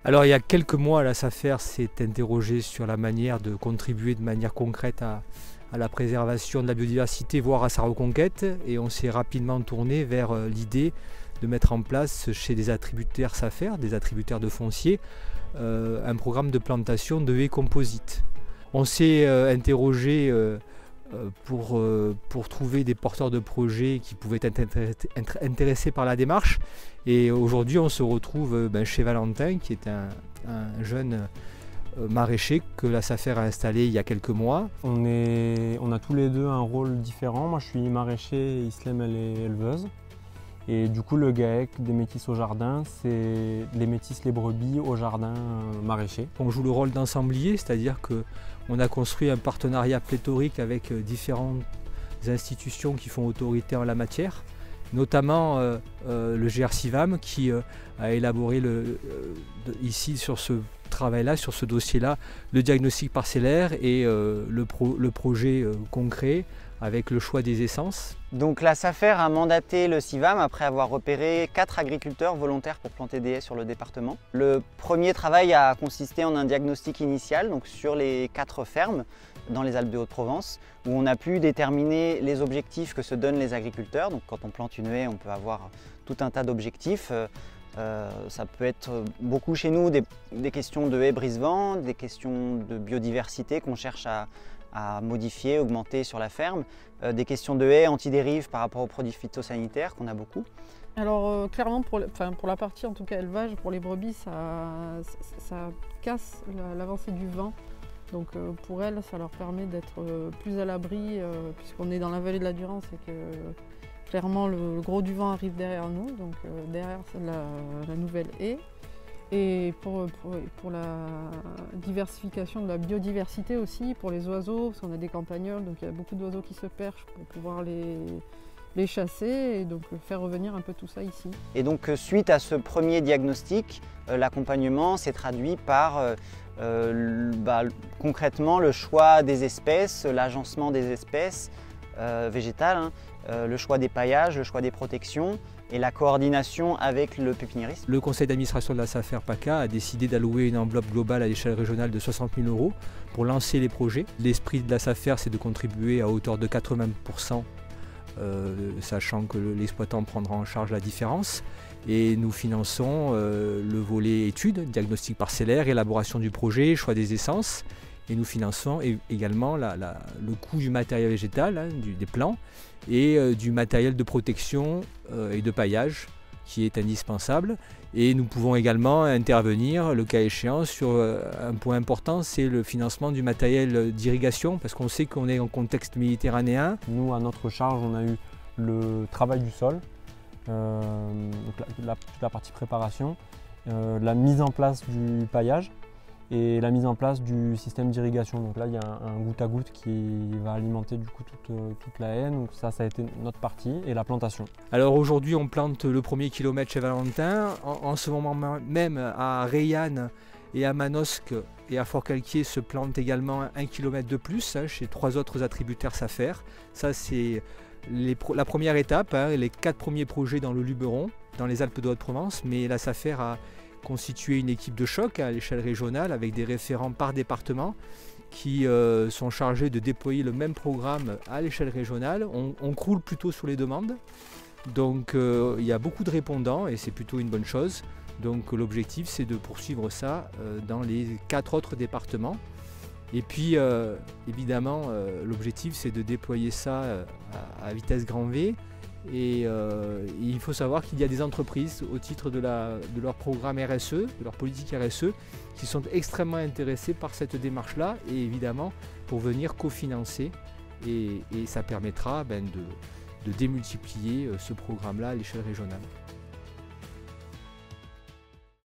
Alors il y a quelques mois, la SAFER s'est interrogée sur la manière de contribuer de manière concrète à la préservation de la biodiversité, voire à sa reconquête. Et on s'est rapidement tourné vers l'idée de mettre en place chez des attributaires SAFER, des attributaires de foncier, un programme de plantation de haies composites. On s'est interrogé pour trouver des porteurs de projets qui pouvaient être intéressés par la démarche. Et aujourd'hui, on se retrouve chez Valentin, qui est un jeune maraîcher que la SAFER a installé il y a quelques mois. On a tous les deux un rôle différent. Moi, je suis maraîcher et Islem, elle est éleveuse. Et du coup, le GAEC des métis au jardin, c'est les métis, les brebis au jardin maraîcher. On joue le rôle d'ensemblier, c'est-à-dire qu'on a construit un partenariat pléthorique avec différentes institutions qui font autorité en la matière, notamment le GR-CIVAM qui a élaboré ici sur ce travail-là, sur ce dossier-là, le diagnostic parcellaire et le projet concret avec le choix des essences. Donc la SAFER a mandaté le CIVAM après avoir repéré 4 agriculteurs volontaires pour planter des haies sur le département. Le premier travail a consisté en un diagnostic initial donc sur les 4 fermes dans les Alpes de Haute-Provence où on a pu déterminer les objectifs que se donnent les agriculteurs. Donc quand on plante une haie, on peut avoir tout un tas d'objectifs. Ça peut être beaucoup chez nous des questions de haies brise-vent, des questions de biodiversité qu'on cherche à modifier, augmenter sur la ferme, des questions de haies anti-dérive par rapport aux produits phytosanitaires qu'on a beaucoup. Alors clairement pour la partie en tout cas élevage, pour les brebis, ça casse l'avancée du vent. Donc pour elles, ça leur permet d'être plus à l'abri puisqu'on est dans la vallée de la Durance et que clairement le gros du vent arrive derrière nous, donc derrière la nouvelle haie. Et pour la diversification de la biodiversité aussi, pour les oiseaux, parce qu'on a des campagnols, donc il y a beaucoup d'oiseaux qui se perchent pour pouvoir les chasser et donc faire revenir un peu tout ça ici. Et donc suite à ce premier diagnostic, l'accompagnement s'est traduit par concrètement le choix des espèces, l'agencement des espèces végétales, le choix des paillages, le choix des protections et la coordination avec le pépiniériste. Le conseil d'administration de la SAFER PACA a décidé d'allouer une enveloppe globale à l'échelle régionale de 60 000 € pour lancer les projets. L'esprit de la SAFER, c'est de contribuer à hauteur de 80%, sachant que l'exploitant prendra en charge la différence. Et nous finançons le volet études, diagnostic parcellaire, élaboration du projet, choix des essences. Et nous finançons également le coût du matériel végétal, des plants, et du matériel de protection et de paillage qui est indispensable. Et nous pouvons également intervenir, le cas échéant, sur un point important, c'est le financement du matériel d'irrigation, parce qu'on sait qu'on est en contexte méditerranéen. Nous, à notre charge, on a eu le travail du sol, donc la partie préparation, la mise en place du paillage, et la mise en place du système d'irrigation. Donc là, il y a un goutte à goutte qui va alimenter du coup toute la haie. Donc ça a été notre partie, et la plantation. Alors aujourd'hui, on plante le premier kilomètre chez Valentin. En ce moment même, à Reillanne et à Manosque et à Fort-Calquier se plante également 1 kilomètre de plus chez 3 autres attributaires SAFER. Ça, c'est la première étape, les 4 premiers projets dans le Luberon, dans les Alpes de Haute-Provence. Mais la SAFER a constituer une équipe de choc à l'échelle régionale avec des référents par département qui sont chargés de déployer le même programme à l'échelle régionale. On croule plutôt sur les demandes, donc il y a beaucoup de répondants et c'est plutôt une bonne chose. Donc l'objectif, c'est de poursuivre ça dans les 4 autres départements. Et puis évidemment l'objectif, c'est de déployer ça à vitesse grand V. Et il faut savoir qu'il y a des entreprises au titre de leur programme RSE, de leur politique RSE, qui sont extrêmement intéressées par cette démarche-là et évidemment pour venir cofinancer. Et ça permettra de démultiplier ce programme-là à l'échelle régionale.